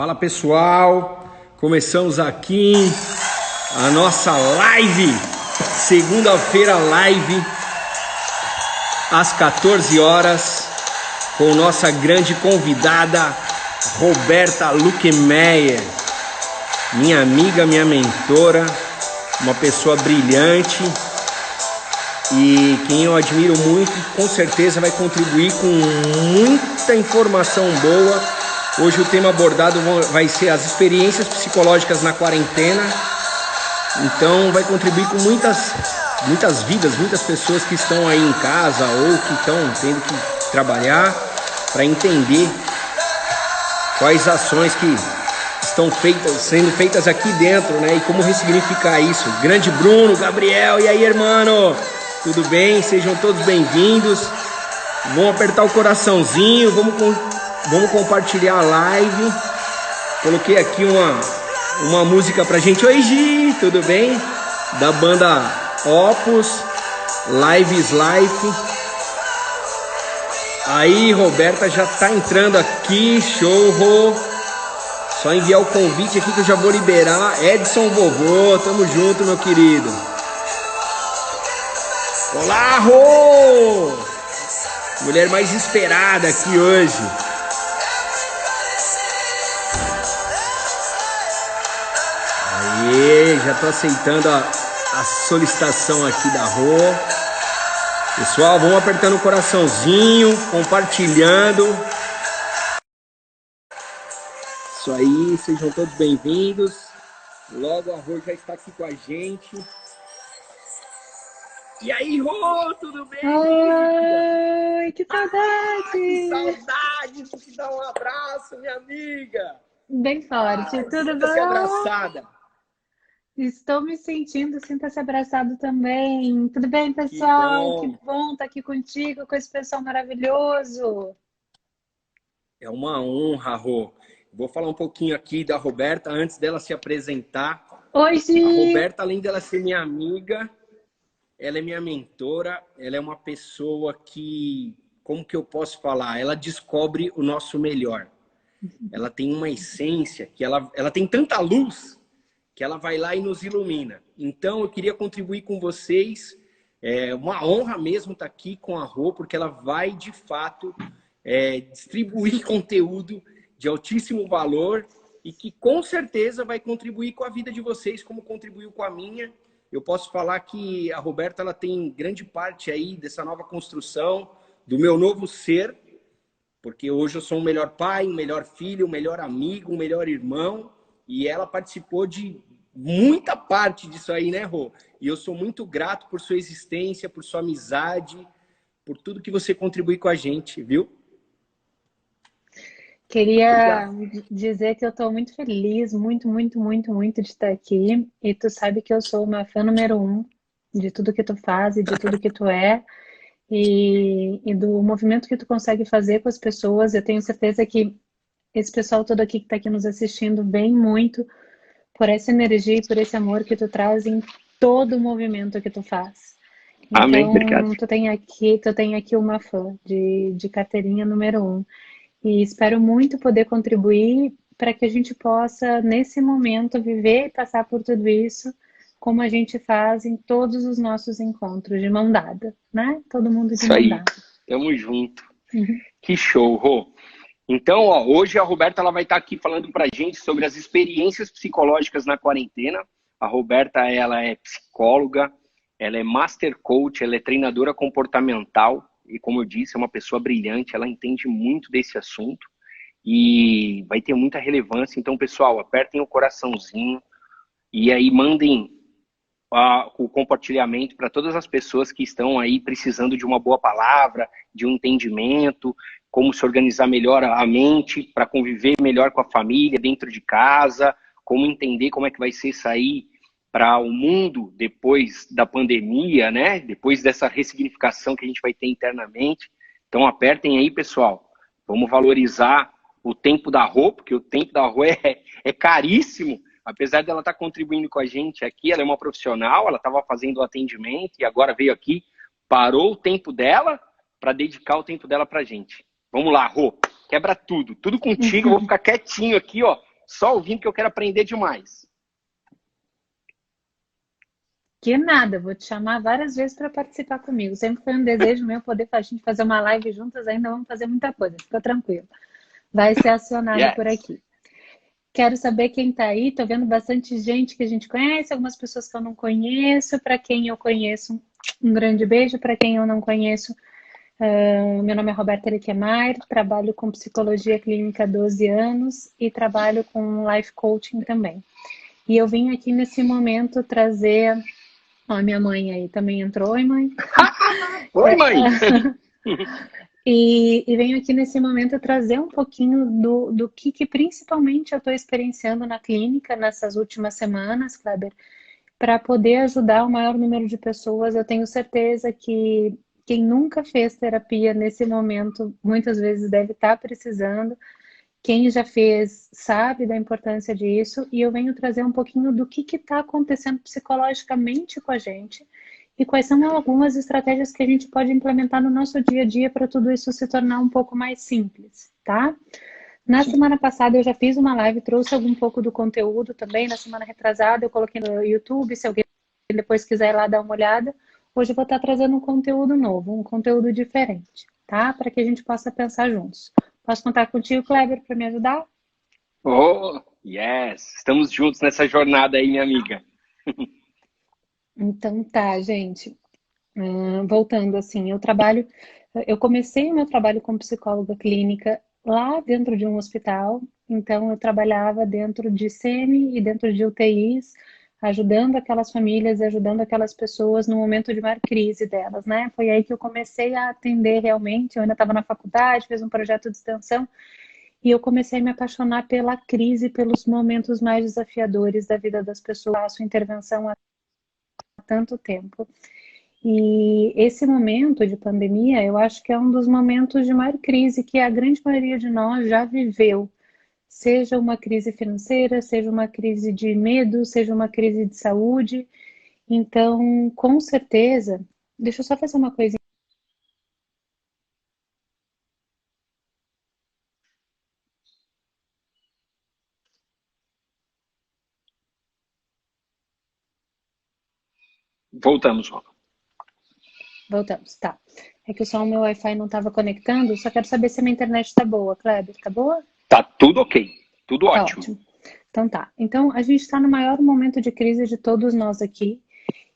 Fala pessoal, começamos aqui a nossa live, segunda-feira live, às 14 horas, com nossa grande convidada, Roberta Luckmeyer, minha amiga, minha mentora, uma pessoa brilhante e quem eu admiro muito, com certeza vai contribuir com muita informação boa. Hoje o tema abordado vai ser as experiências psicológicas na quarentena. Então vai contribuir com muitas vidas, muitas pessoas que estão aí em casa ou que estão tendo que trabalhar para entender quais ações que estão sendo feitas aqui dentro, né? E como ressignificar isso. Grande Bruno, Gabriel, e aí, irmão? Tudo bem? Sejam todos bem-vindos. Vamos apertar o coraçãozinho, vamos compartilhar a live. Coloquei aqui uma música pra gente. Oi, Gi, tudo bem? Da banda Opus, Live is Life. Aí, Roberta já tá entrando aqui, show, Rô. Só enviar o convite aqui que eu já vou liberar. Edson Vovô, tamo junto, meu querido. Olá, Rô! Mulher mais esperada aqui hoje. Aê, já tô aceitando a solicitação aqui da Rô. Pessoal, vamos apertando o coraçãozinho, compartilhando. Isso aí, sejam todos bem-vindos. Logo a Rô já está aqui com a gente. E aí, Rô, tudo bem? Oi, que saudade! Que saudade de te dar um abraço, minha amiga! Bem forte, tudo bom? Sinta-se abraçada. Estou me sentindo, sinta-se abraçado também. Tudo bem, pessoal? Que bom estar aqui contigo, com esse pessoal maravilhoso. É uma honra, Rô. Vou falar um pouquinho aqui da Roberta, antes dela se apresentar. Oi, Gi! A Roberta, além dela ser minha amiga, ela é minha mentora, ela é uma pessoa que, como que eu posso falar? Ela descobre o nosso melhor. Ela tem uma essência, que ela tem tanta luz, que ela vai lá e nos ilumina. Então, eu queria contribuir com vocês. É uma honra mesmo estar aqui com a Rô, porque ela vai, de fato, distribuir conteúdo de altíssimo valor e que, com certeza, vai contribuir com a vida de vocês, como contribuiu com a minha. Eu posso falar que a Roberta ela tem grande parte aí dessa nova construção, do meu novo ser, porque hoje eu sou um melhor pai, um melhor filho, um melhor amigo, um melhor irmão, e ela participou de muita parte disso aí, né, Rô? E eu sou muito grato por sua existência, por sua amizade, por tudo que você contribui com a gente, viu? Queria dizer que eu estou muito feliz, muito de estar aqui. E tu sabe que eu sou uma fã número 1 de tudo que tu faz e de tudo que tu é. E do movimento que tu consegue fazer com as pessoas. Eu tenho certeza que esse pessoal todo aqui que está aqui nos assistindo vem muito por essa energia e por esse amor que tu traz em todo o movimento que tu faz. Então, amém, obrigado. Tu tem aqui uma fã de carteirinha número 1. E espero muito poder contribuir para que a gente possa, nesse momento, viver e passar por tudo isso como a gente faz em todos os nossos encontros, de mão dada, né? Todo mundo de mão dada. Tamo junto. Que show, Rô. Então, ó, hoje a Roberta ela vai estar aqui falando pra gente sobre as experiências psicológicas na quarentena. A Roberta, ela é psicóloga, ela é master coach, ela é treinadora comportamental e, como eu disse, é uma pessoa brilhante, ela entende muito desse assunto e vai ter muita relevância. Então, pessoal, apertem o coraçãozinho e aí mandem o compartilhamento para todas as pessoas que estão aí precisando de uma boa palavra, de um entendimento, como se organizar melhor a mente para conviver melhor com a família dentro de casa, como entender como é que vai ser sair para o mundo depois da pandemia, né? Depois dessa ressignificação que a gente vai ter internamente. Então apertem aí, pessoal. Vamos valorizar o tempo da Rô, porque o tempo da Rô é caríssimo. Apesar dela estar contribuindo com a gente aqui, ela é uma profissional, ela estava fazendo o atendimento e agora veio aqui, parou o tempo dela para dedicar o tempo dela para a gente. Vamos lá, Rô. Quebra tudo. Tudo contigo. Eu vou ficar quietinho aqui, ó. só ouvindo que eu quero aprender demais. Que nada, vou te chamar várias vezes para participar comigo. Sempre foi um desejo meu poder a gente fazer uma live juntas, ainda vamos fazer muita coisa, fica tranquilo. Vai ser acionado por Yes. aqui. Quero saber quem está aí. Tô vendo bastante gente que a gente conhece, algumas pessoas que eu não conheço. Para quem eu conheço, um grande beijo. Para quem eu não conheço, meu nome é Roberta Liquemar, trabalho com psicologia clínica há 12 anos e trabalho com life coaching também. E eu vim aqui nesse momento trazer... Ó, a minha mãe aí também entrou. Oi, mãe. Oi, mãe! E venho aqui nesse momento trazer um pouquinho do que principalmente eu estou experienciando na clínica nessas últimas semanas, Kleber, para poder ajudar o maior número de pessoas. Eu tenho certeza que quem nunca fez terapia nesse momento, muitas vezes deve estar precisando. Quem já fez sabe da importância disso, e eu venho trazer um pouquinho do que está acontecendo psicologicamente com a gente e quais são algumas estratégias que a gente pode implementar no nosso dia a dia para tudo isso se tornar um pouco mais simples, tá? Na semana passada eu já fiz uma live, trouxe algum pouco do conteúdo também. Na semana retrasada eu coloquei no YouTube, se alguém depois quiser ir lá dar uma olhada. Hoje eu vou estar trazendo um conteúdo novo, um conteúdo diferente, tá? Para que a gente possa pensar juntos. Posso contar contigo, Kleber, para me ajudar? Oh, yes! Estamos juntos nessa jornada aí, minha amiga. Então tá, gente. Voltando assim, eu comecei o meu trabalho como psicóloga clínica lá dentro de um hospital. Então eu trabalhava dentro de SEMI e dentro de UTIs, ajudando aquelas famílias, ajudando aquelas pessoas no momento de maior crise delas, né? Foi aí que eu comecei a atender realmente. Eu ainda estava na faculdade, fiz um projeto de extensão e eu comecei a me apaixonar pela crise, pelos momentos mais desafiadores da vida das pessoas. Eu faço intervenção há tanto tempo. E esse momento de pandemia, eu acho que é um dos momentos de maior crise que a grande maioria de nós já viveu. Seja uma crise financeira, seja uma crise de medo, seja uma crise de saúde. Então, com certeza, deixa eu só fazer uma coisa. Voltamos, Rô. Voltamos, tá. É que só o meu Wi-Fi não estava conectando, só quero saber se a minha internet está boa, Kleber, tá boa? Tá tudo ok, tudo Tá ótimo. ótimo. Então tá. Então a gente está no maior momento de crise de todos nós aqui.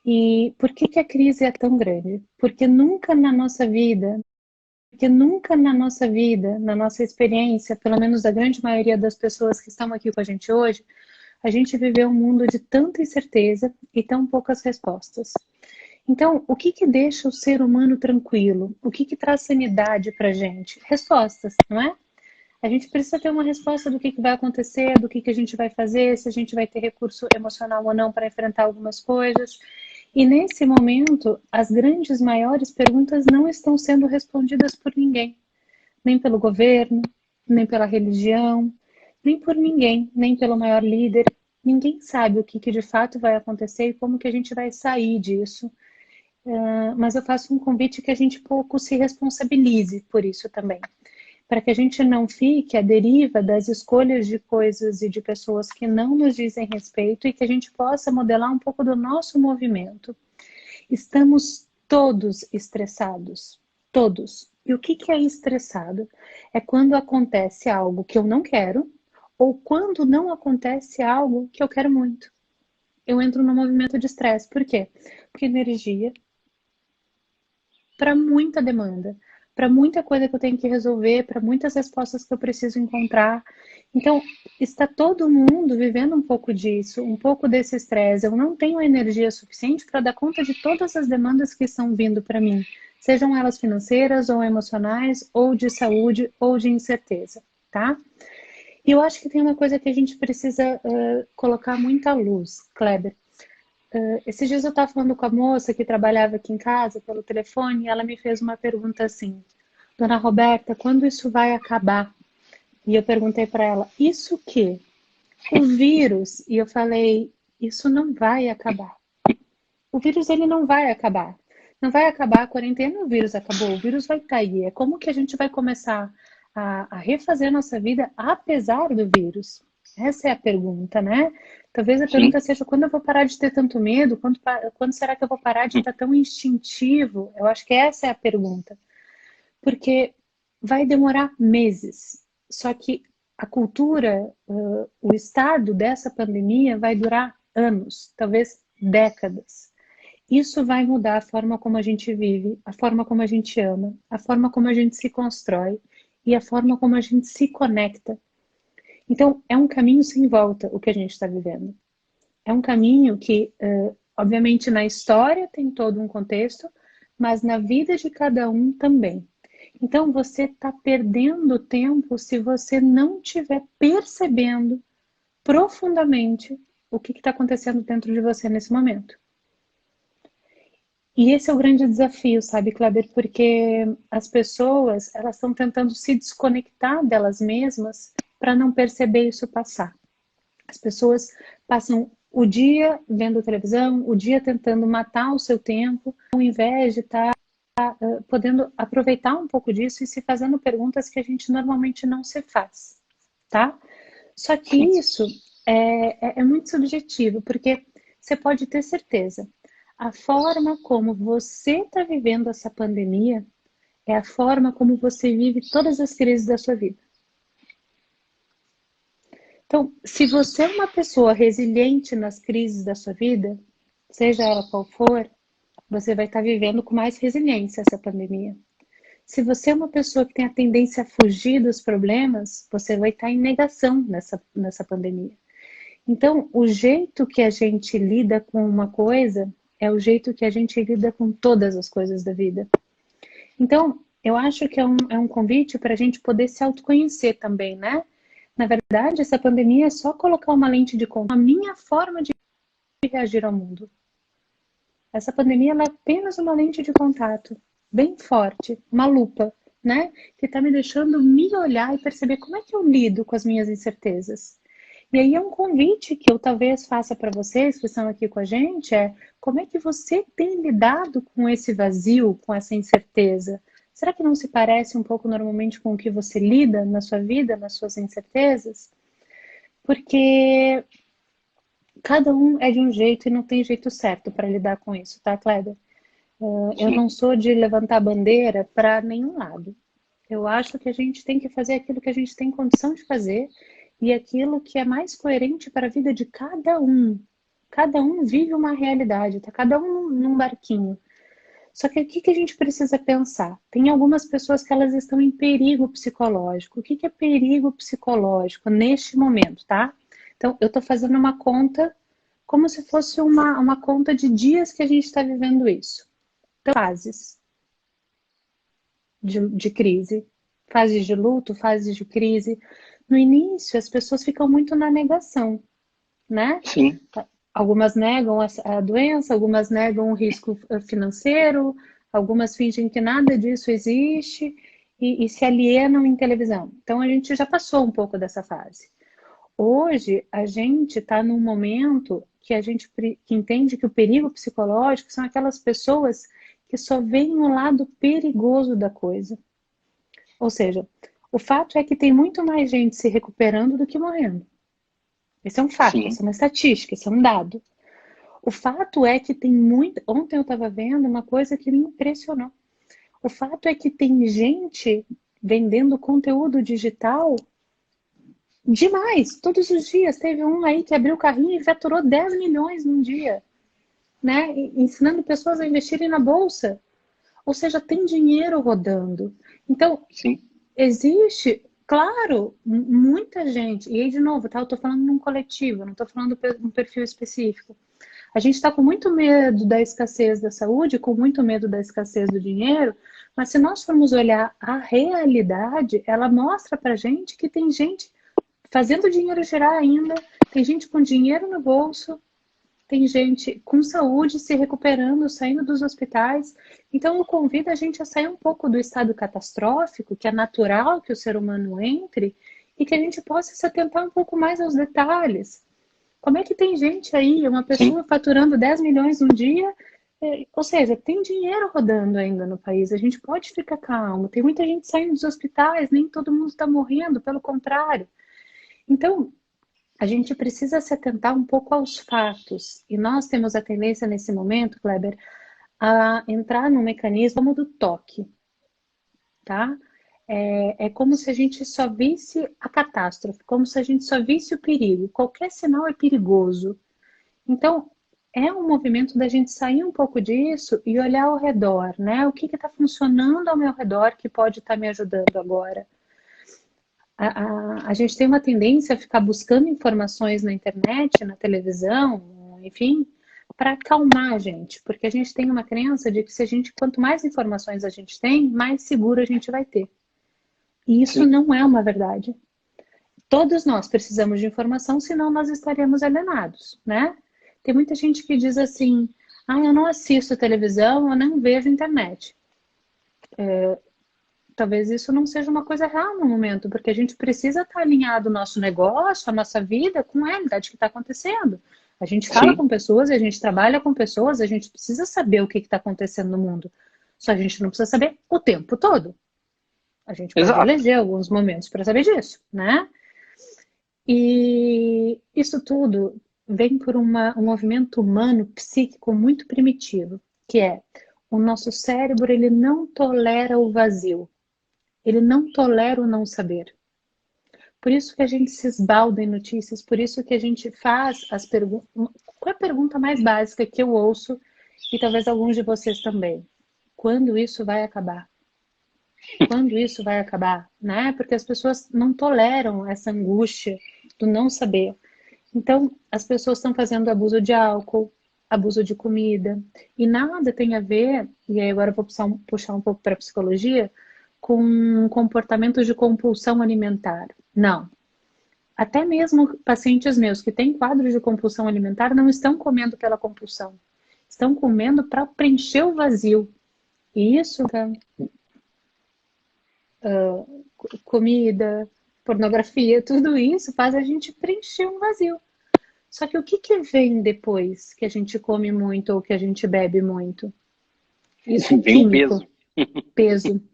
E por que a crise é tão grande? Porque nunca na nossa vida, na nossa experiência, pelo menos da grande maioria das pessoas que estão aqui com a gente hoje, a gente viveu um mundo de tanta incerteza e tão poucas respostas. Então, o que deixa o ser humano tranquilo? O que traz sanidade pra gente? Respostas, não é? A gente precisa ter uma resposta do que vai acontecer, do que a gente vai fazer, se a gente vai ter recurso emocional ou não para enfrentar algumas coisas. E nesse momento, as grandes, maiores perguntas não estão sendo respondidas por ninguém. Nem pelo governo, nem pela religião, nem por ninguém, nem pelo maior líder. Ninguém sabe o que de fato vai acontecer e como que a gente vai sair disso. Mas eu faço um convite que a gente pouco se responsabilize por isso também. Para que a gente não fique à deriva das escolhas de coisas e de pessoas que não nos dizem respeito e que a gente possa modelar um pouco do nosso movimento. Estamos todos estressados, todos. E o que é estressado? É quando acontece algo que eu não quero ou quando não acontece algo que eu quero muito. Eu entro no movimento de estresse. Por quê? Porque energia para muita demanda, para muita coisa que eu tenho que resolver, para muitas respostas que eu preciso encontrar. Então, está todo mundo vivendo um pouco disso, um pouco desse estresse. Eu não tenho energia suficiente para dar conta de todas as demandas que estão vindo para mim, sejam elas financeiras ou emocionais, ou de saúde, ou de incerteza, tá? E eu acho que tem uma coisa que a gente precisa colocar muita luz, Kleber. Esses dias eu estava falando com a moça que trabalhava aqui em casa pelo telefone e ela me fez uma pergunta assim: Dona Roberta, quando isso vai acabar? E eu perguntei para ela: isso que? O vírus? E eu falei: isso não vai acabar. O vírus ele não vai acabar. Não vai acabar a quarentena, o vírus acabou. O vírus vai estar aí. É como que a gente vai começar a refazer a nossa vida apesar do vírus. Essa é a pergunta, né? Talvez a Sim. pergunta seja quando eu vou parar de ter tanto medo? Quando será que eu vou parar de estar tão instintivo? Eu acho que essa é a pergunta. Porque vai demorar meses. Só que a cultura, o estado dessa pandemia vai durar anos, talvez décadas. Isso vai mudar a forma como a gente vive, a forma como a gente ama, a forma como a gente se constrói e a forma como a gente se conecta. Então, é um caminho sem volta o que a gente está vivendo. É um caminho que, obviamente, na história tem todo um contexto, mas na vida de cada um também. Então, você está perdendo tempo se você não estiver percebendo profundamente o que está acontecendo dentro de você nesse momento. E esse é o grande desafio, sabe, Kleber? Porque as pessoas, elas estão tentando se desconectar delas mesmas para não perceber isso passar. As pessoas passam o dia vendo televisão, o dia tentando matar o seu tempo, ao invés de estar podendo aproveitar um pouco disso e se fazendo perguntas que a gente normalmente não se faz, tá? Só que Sim. isso é muito subjetivo, porque você pode ter certeza, a forma como você está vivendo essa pandemia é a forma como você vive todas as crises da sua vida. Então, se você é uma pessoa resiliente nas crises da sua vida, seja ela qual for, você vai estar vivendo com mais resiliência essa pandemia. Se você é uma pessoa que tem a tendência a fugir dos problemas, você vai estar em negação nessa pandemia. Então, o jeito que a gente lida com uma coisa é o jeito que a gente lida com todas as coisas da vida. Então, eu acho que é um convite para a gente poder se autoconhecer também, né? Na verdade, essa pandemia é só colocar uma lente de contato, a minha forma de reagir ao mundo. Essa pandemia ela é apenas uma lente de contato, bem forte, uma lupa, né? Que está me deixando me olhar e perceber como é que eu lido com as minhas incertezas. E aí é um convite que eu talvez faça para vocês que estão aqui com a gente, é como é que você tem lidado com esse vazio, com essa incerteza? Será que não se parece um pouco normalmente com o que você lida na sua vida, nas suas incertezas? Porque cada um é de um jeito e não tem jeito certo para lidar com isso, tá, Kleber? Eu Sim. não sou de levantar bandeira para nenhum lado. Eu acho que a gente tem que fazer aquilo que a gente tem condição de fazer e aquilo que é mais coerente para a vida de cada um. Cada um vive uma realidade, tá? Cada um num barquinho. Só que o que a gente precisa pensar? Tem algumas pessoas que elas estão em perigo psicológico. O que é perigo psicológico neste momento, tá? Então, eu estou fazendo uma conta como se fosse uma conta de dias que a gente está vivendo isso. Então, fases de crise, fases de luto, fases de crise. No início, as pessoas ficam muito na negação, né? Sim. Algumas negam a doença, algumas negam o risco financeiro, algumas fingem que nada disso existe e se alienam em televisão. Então, a gente já passou um pouco dessa fase. Hoje, a gente está num momento que a gente que entende que o perigo psicológico são aquelas pessoas que só veem o lado perigoso da coisa. Ou seja, o fato é que tem muito mais gente se recuperando do que morrendo. Esse é um fato, Sim. essa é uma estatística, esse é um dado. O fato é que tem muito. Ontem eu estava vendo uma coisa que me impressionou. O fato é que tem gente vendendo conteúdo digital demais, todos os dias. Teve um aí que abriu o carrinho e faturou 10 milhões num dia, né? Ensinando pessoas a investirem na bolsa. Ou seja, tem dinheiro rodando. Então, Sim. existe, claro, muita gente. E aí, de novo, tá? Eu estou falando num coletivo, não estou falando de um perfil específico. A gente está com muito medo da escassez da saúde, com muito medo da escassez do dinheiro, mas se nós formos olhar a realidade, ela mostra pra gente que tem gente fazendo dinheiro girar ainda, tem gente com dinheiro no bolso, tem gente com saúde se recuperando, saindo dos hospitais. Então, eu convido a gente a sair um pouco do estado catastrófico, que é natural que o ser humano entre, e que a gente possa se atentar um pouco mais aos detalhes. Como é que tem gente aí, uma Sim. pessoa faturando 10 milhões um dia? Ou seja, tem dinheiro rodando ainda no país, a gente pode ficar calmo. Tem muita gente saindo dos hospitais, nem todo mundo está morrendo, pelo contrário. Então, a gente precisa se atentar um pouco aos fatos. E nós temos a tendência nesse momento, Kleber, a entrar no mecanismo do toque, tá? É como se a gente só visse a catástrofe, como se a gente só visse o perigo. Qualquer sinal é perigoso. Então, é um movimento da gente sair um pouco disso e olhar ao redor, né? O que está funcionando ao meu redor que pode estar me ajudando agora? A gente tem uma tendência a ficar buscando informações na internet, na televisão, enfim, para acalmar a gente, porque a gente tem uma crença de que se a gente, quanto mais informações a gente tem, mais seguro a gente vai ter. E isso Sim. não é uma verdade. Todos nós precisamos de informação, senão nós estaríamos alienados, né? Tem muita gente que diz assim, eu não assisto televisão, eu não vejo internet. Talvez isso não seja uma coisa real no momento, porque a gente precisa estar alinhado o nosso negócio, a nossa vida com a realidade que está acontecendo. A gente fala Sim. com pessoas, a gente trabalha com pessoas, a gente precisa saber o que está acontecendo no mundo. Só a gente não precisa saber o tempo todo. A gente pode Exato. eleger alguns momentos para saber disso, né? E isso tudo vem por um movimento humano psíquico muito primitivo, que é o nosso cérebro, ele não tolera o vazio. Ele não tolera o não saber. Por isso que a gente se esbalda em notícias, por isso que a gente faz as perguntas. Qual é a pergunta mais básica que eu ouço, e talvez alguns de vocês também? Quando isso vai acabar? Quando isso vai acabar? Né? Porque as pessoas não toleram essa angústia do não saber. Então, as pessoas estão fazendo abuso de álcool, abuso de comida, e nada tem a ver, e aí agora eu vou puxar um pouco para a psicologia, com comportamentos de compulsão alimentar. Não. Até mesmo pacientes meus que têm quadros de compulsão alimentar não estão comendo pela compulsão. Estão comendo para preencher o vazio. E isso, comida, pornografia, tudo isso faz a gente preencher um vazio. Só que o que vem depois que a gente come muito ou que a gente bebe muito? Isso é Vem peso. químico, peso.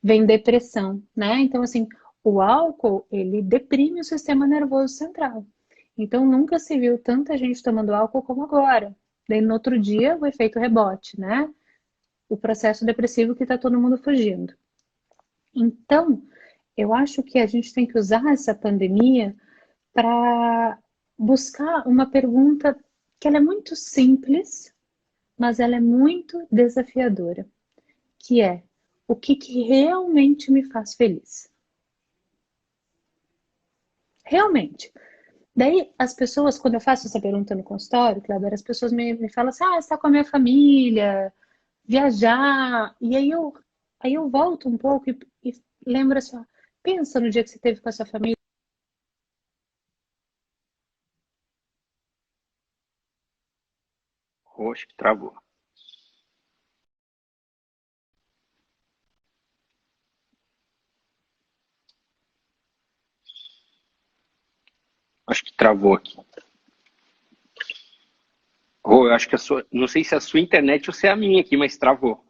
Vem depressão, né? Então, assim, o álcool, ele deprime o sistema nervoso central. Então, nunca se viu tanta gente tomando álcool como agora. Daí, no outro dia, o efeito rebote, né? O processo depressivo que está todo mundo fugindo. Então, eu acho que a gente tem que usar essa pandemia para buscar uma pergunta que ela é muito simples, mas ela é muito desafiadora, que é: o que realmente me faz feliz? Realmente. Daí, as pessoas, quando eu faço essa pergunta no consultório, Kleber, as pessoas me falam assim, você está com a minha família, viajar, e aí eu volto um pouco e lembro assim, pensa no dia que você teve com a sua família. Oxe, que travou. Acho que travou aqui. Eu acho que a sua. Não sei se é a sua internet ou se é a minha aqui, mas travou.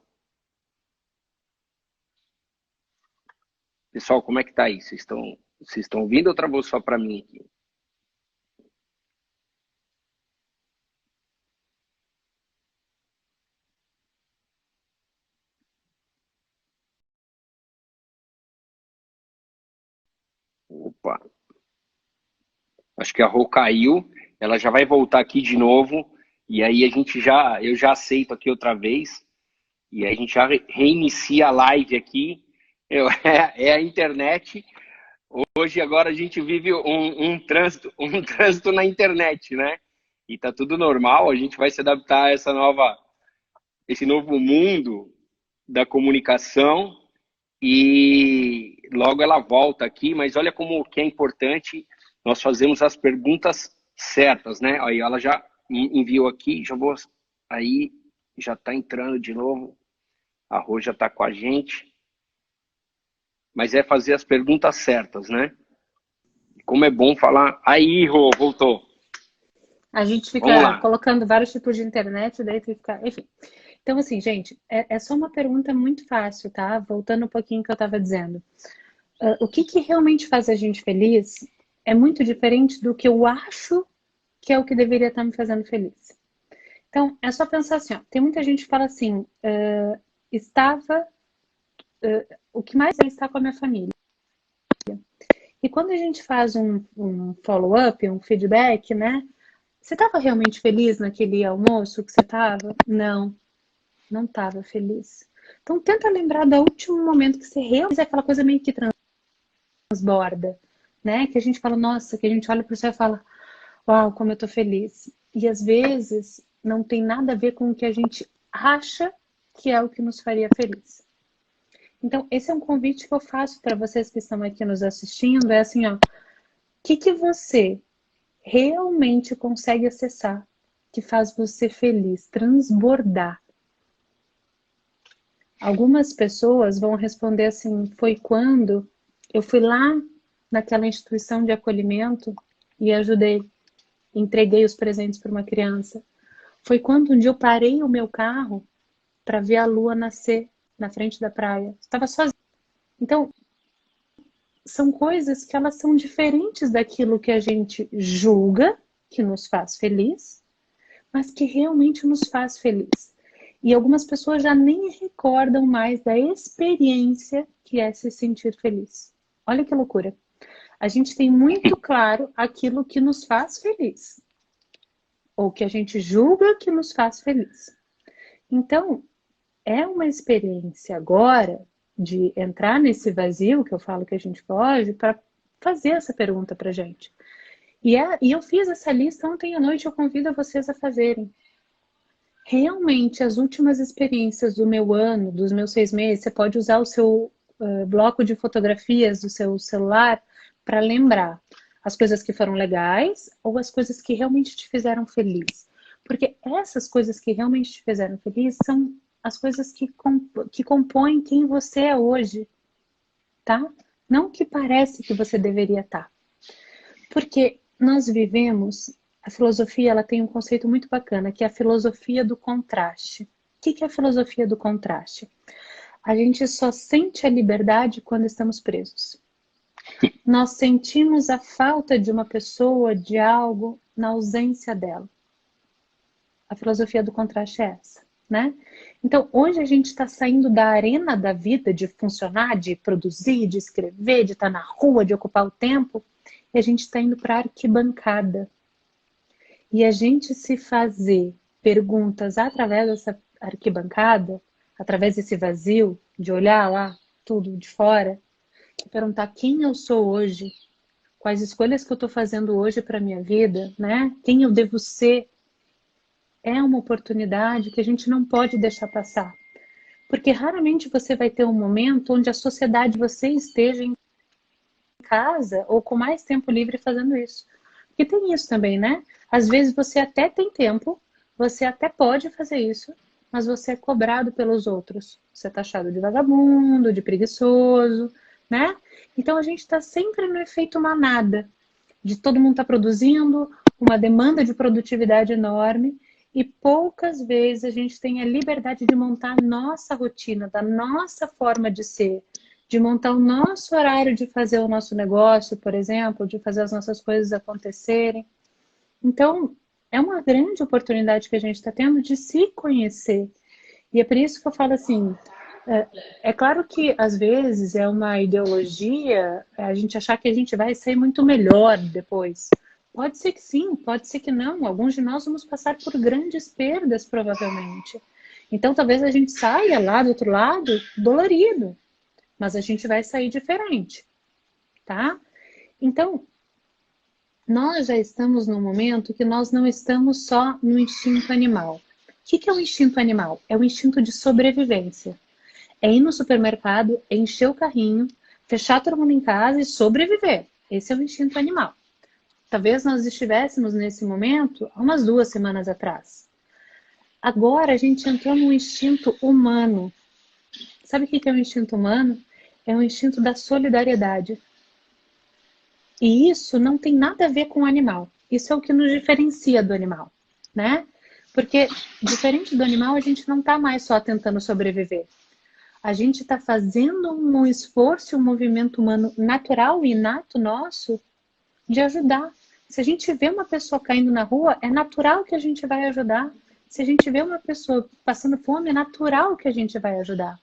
Pessoal, como é que tá aí? Vocês estão ouvindo ou travou só para mim aqui? Opa. Acho que a Rô caiu. Ela já vai voltar aqui de novo. E aí eu já aceito aqui outra vez. E aí a gente já reinicia a live aqui. É a internet. Hoje agora a gente vive um trânsito na internet, né? E tá tudo normal, a gente vai se adaptar a esse novo mundo da comunicação e logo ela volta aqui, mas olha como que é importante nós fazermos as perguntas certas, né? Aí ela já enviou aqui, aí já tá entrando de novo, a Rô já tá com a gente, mas é fazer as perguntas certas, né? Como é bom falar. Aí, Rô, voltou. A gente Vamos fica lá. colocando vários tipos de internet, daí fica, enfim. Então, assim, gente, é só uma pergunta muito fácil, tá? Voltando um pouquinho que eu estava dizendo. O que realmente faz a gente feliz é muito diferente do que eu acho que é o que deveria estar me fazendo feliz. Então, é só pensar assim, ó, tem muita gente que fala assim, o que mais é estar com a minha família. E quando a gente faz um follow-up, um feedback, né? Você estava realmente feliz naquele almoço que você estava? Não, não estava feliz. Então, tenta lembrar do último momento que você realmente é aquela coisa meio que transborda, né? Que a gente fala, nossa, que a gente olha para o céu e fala, uau, como eu tô feliz. E às vezes não tem nada a ver com o que a gente acha que é o que nos faria feliz. Então, esse é um convite que eu faço para vocês que estão aqui nos assistindo, é assim, ó, o que você realmente consegue acessar que faz você feliz, transbordar? Algumas pessoas vão responder assim, foi quando eu fui lá naquela instituição de acolhimento e ajudei, entreguei os presentes para uma criança. Foi quando um dia eu parei o meu carro para ver a lua nascer na frente da praia. Estava sozinha. Então, são coisas que elas são diferentes daquilo que a gente julga que nos faz feliz, mas que realmente nos faz feliz. E algumas pessoas já nem recordam mais da experiência que é se sentir feliz. Olha que loucura. A gente tem muito claro aquilo que nos faz feliz, ou que a gente julga que nos faz feliz. Então, é uma experiência agora de entrar nesse vazio, que eu falo que a gente pode, para fazer essa pergunta para a gente. E eu fiz essa lista ontem à noite, eu convido vocês a fazerem. Realmente, as últimas experiências do meu ano, dos meus 6 meses, você pode usar o seu bloco de fotografias do seu celular para lembrar as coisas que foram legais ou as coisas que realmente te fizeram feliz. Porque essas coisas que realmente te fizeram feliz são as coisas que compõem quem você é hoje, tá? Não o que parece que você deveria estar. Porque nós vivemos, a filosofia ela tem um conceito muito bacana, que é a filosofia do contraste. O que é a filosofia do contraste? A gente só sente a liberdade quando estamos presos. Nós sentimos a falta de uma pessoa, de algo, na ausência dela. A filosofia do contraste é essa, né? Então, hoje a gente está saindo da arena da vida, de funcionar, de produzir, de escrever, de estar na rua, de ocupar o tempo, e a gente está indo para a arquibancada. E a gente se fazer perguntas através dessa arquibancada, através desse vazio, de olhar lá tudo de fora, e perguntar quem eu sou hoje, quais escolhas que eu estou fazendo hoje para a minha vida, né? Quem eu devo ser, é uma oportunidade que a gente não pode deixar passar. Porque raramente você vai ter um momento onde a sociedade você esteja em casa ou com mais tempo livre fazendo isso. Porque tem isso também, né? Às vezes você até tem tempo, você até pode fazer isso, mas você é cobrado pelos outros. Você é taxado de vagabundo, de preguiçoso, né? Então a gente está sempre no efeito manada, de todo mundo estar produzindo, uma demanda de produtividade enorme, e poucas vezes a gente tem a liberdade de montar a nossa rotina, da nossa forma de ser, de montar o nosso horário de fazer o nosso negócio, por exemplo, de fazer as nossas coisas acontecerem. Então, é uma grande oportunidade que a gente está tendo de se conhecer. E é por isso que eu falo assim, é claro que às vezes é uma ideologia a gente achar que a gente vai ser muito melhor depois. Pode ser que sim, pode ser que não. Alguns de nós vamos passar por grandes perdas, provavelmente. Então, talvez a gente saia lá do outro lado dolorido, mas a gente vai sair diferente, tá? Então, nós já estamos num momento que nós não estamos só no instinto animal. O que é o instinto animal? É o instinto de sobrevivência. É ir no supermercado, encher o carrinho, fechar todo mundo em casa e sobreviver. Esse é o instinto animal. Talvez nós estivéssemos nesse momento há umas 2 semanas atrás. Agora a gente entrou no instinto humano. Sabe o que é o instinto humano? É o instinto da solidariedade. E isso não tem nada a ver com o animal. Isso é o que nos diferencia do animal, né? Porque, diferente do animal, a gente não está mais só tentando sobreviver. A gente está fazendo um esforço, um movimento humano natural e inato nosso de ajudar. Se a gente vê uma pessoa caindo na rua, é natural que a gente vai ajudar. Se a gente vê uma pessoa passando fome, é natural que a gente vai ajudar.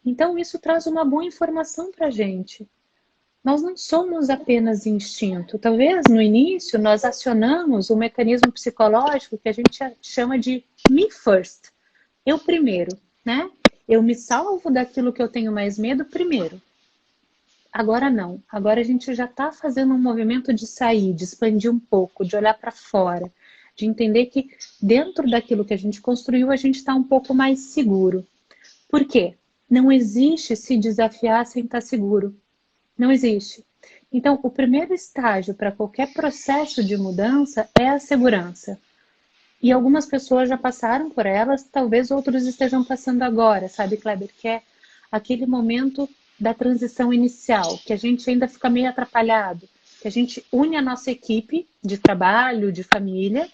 Então, isso traz uma boa informação para a gente. Nós não somos apenas instinto. Talvez no início nós acionamos um mecanismo psicológico que a gente chama de me first. Eu primeiro, né? Eu me salvo daquilo que eu tenho mais medo primeiro. Agora não. Agora a gente já está fazendo um movimento de sair, de expandir um pouco, de olhar para fora, de entender que dentro daquilo que a gente construiu, a gente está um pouco mais seguro. Por quê? Não existe se desafiar sem estar seguro. Não existe. Então, o primeiro estágio para qualquer processo de mudança é a segurança. E algumas pessoas já passaram por elas, talvez outros estejam passando agora, sabe, Kleber? Que é aquele momento da transição inicial, que a gente ainda fica meio atrapalhado, que a gente une a nossa equipe de trabalho, de família,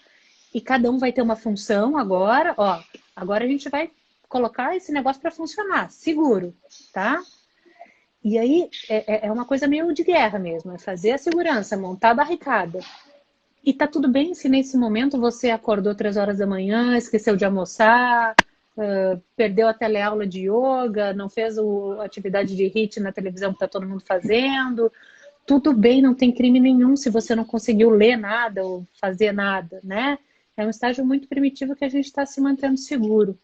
e cada um vai ter uma função agora, ó, agora a gente vai colocar esse negócio para funcionar, seguro, tá? E aí é uma coisa meio de guerra mesmo, é fazer a segurança, montar a barricada. E tá tudo bem se nesse momento você acordou 3 horas da manhã, esqueceu de almoçar, perdeu a teleaula de yoga, não fez a atividade de HIIT na televisão que tá todo mundo fazendo. Tudo bem, não tem crime nenhum se você não conseguiu ler nada ou fazer nada, né? É um estágio muito primitivo que a gente está se mantendo seguro.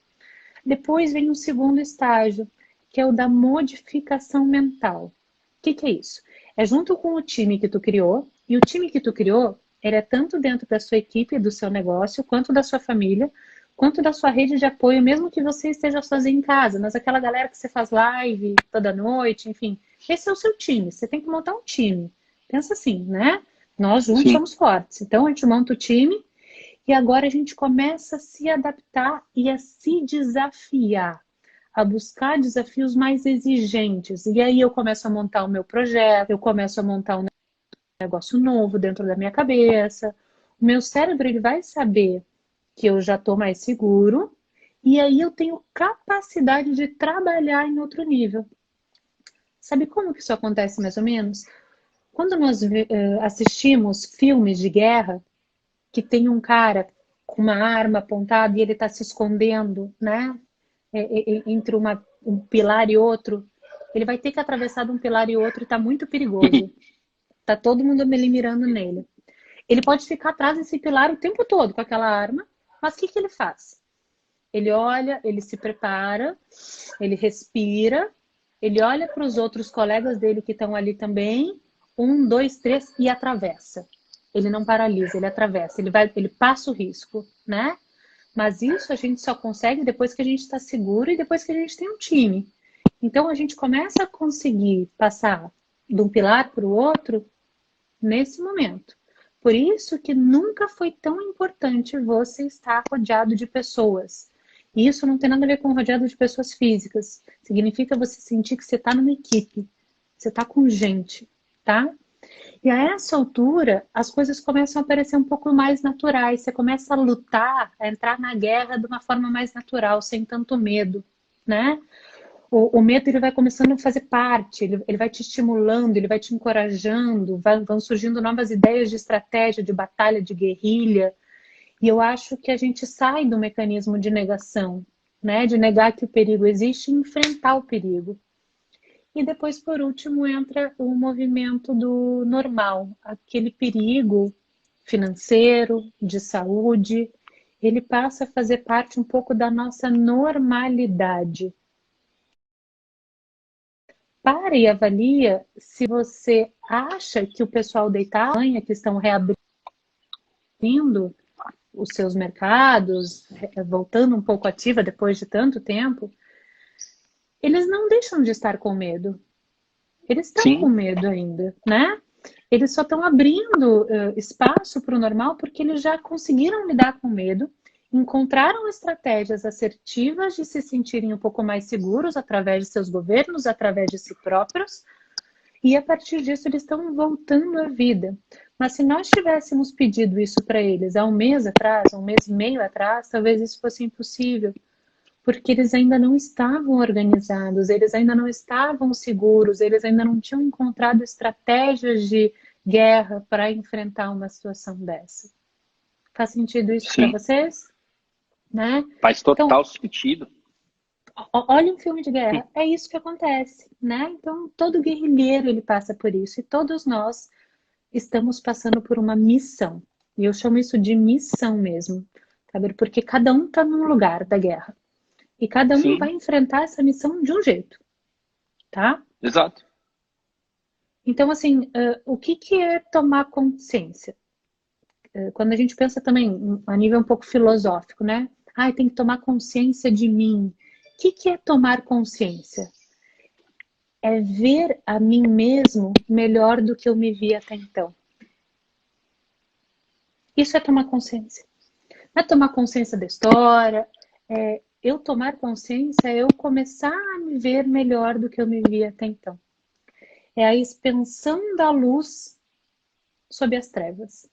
Depois vem um segundo estágio, que é o da modificação mental. O que é isso? É junto com o time que tu criou, e o time que tu criou, ele é tanto dentro da sua equipe, do seu negócio, quanto da sua família, quanto da sua rede de apoio, mesmo que você esteja sozinho em casa, mas aquela galera que você faz live toda noite, enfim, esse é o seu time, você tem que montar um time. Pensa assim, né? Nós juntos somos fortes. Então a gente monta o time e agora a gente começa a se adaptar e a se desafiar, a buscar desafios mais exigentes. E aí eu começo a montar o meu projeto, eu começo a montar um negócio novo dentro da minha cabeça. O meu cérebro ele vai saber que eu já estou mais seguro e aí eu tenho capacidade de trabalhar em outro nível. Sabe como que isso acontece mais ou menos? Quando nós assistimos filmes de guerra, que tem um cara com uma arma apontada e ele está se escondendo, né? Entre um pilar e outro, ele vai ter que atravessar de um pilar e outro e está muito perigoso. Tá todo mundo ali mirando nele. Ele pode ficar atrás desse pilar o tempo todo com aquela arma, mas o que ele faz? Ele olha, ele se prepara, ele respira, ele olha para os outros colegas dele que estão ali também, 1, 2, 3, e atravessa. Ele não paralisa, ele atravessa, ele passa o risco, né? Mas isso a gente só consegue depois que a gente está seguro e depois que a gente tem um time. Então a gente começa a conseguir passar de um pilar para o outro nesse momento. Por isso que nunca foi tão importante você estar rodeado de pessoas. E isso não tem nada a ver com rodeado de pessoas físicas. Significa você sentir que você está numa equipe. Você está com gente, tá? E a essa altura, as coisas começam a parecer um pouco mais naturais. Você começa a lutar, a entrar na guerra de uma forma mais natural, sem tanto medo, né? O medo ele vai começando a fazer parte, ele vai te estimulando, ele vai te encorajando, vão surgindo novas ideias de estratégia, de batalha, de guerrilha. E eu acho que a gente sai do mecanismo de negação, né? De negar que o perigo existe e enfrentar o perigo. E depois, por último, entra o movimento do normal, aquele perigo financeiro, de saúde, ele passa a fazer parte um pouco da nossa normalidade. Para e avalia se você acha que o pessoal da Itália, que estão reabrindo os seus mercados, voltando um pouco ativa depois de tanto tempo, eles não deixam de estar com medo. Eles estão com medo ainda, né? Eles só estão abrindo espaço para o normal porque eles já conseguiram lidar com medo, encontraram estratégias assertivas de se sentirem um pouco mais seguros através de seus governos, através de si próprios, e a partir disso eles estão voltando à vida. Mas se nós tivéssemos pedido isso para eles há um mês atrás, um mês e meio atrás, talvez isso fosse impossível, porque eles ainda não estavam organizados, eles ainda não estavam seguros, eles ainda não tinham encontrado estratégias de guerra para enfrentar uma situação dessa. Faz sentido isso para Sim, vocês? Né? faz Então, total sentido. olha um filme de guerra, é isso que acontece, né? Então, todo guerrilheiro ele passa por isso e todos nós estamos passando por uma missão. E eu chamo isso de missão mesmo, sabe? Porque cada um está num lugar da guerra e cada um vai Sim, enfrentar essa missão de um jeito, tá? exato. Então, assim, o que que é tomar consciência? Quando a gente pensa também a nível um pouco filosófico, né? Ah, tem que tomar consciência de mim. O que que é tomar consciência? É ver a mim mesmo melhor do que eu me vi até então. Isso é tomar consciência. Não é tomar consciência da história, eu tomar consciência é eu começar a me ver melhor do que eu me via até então. É a expansão da luz sobre as trevas.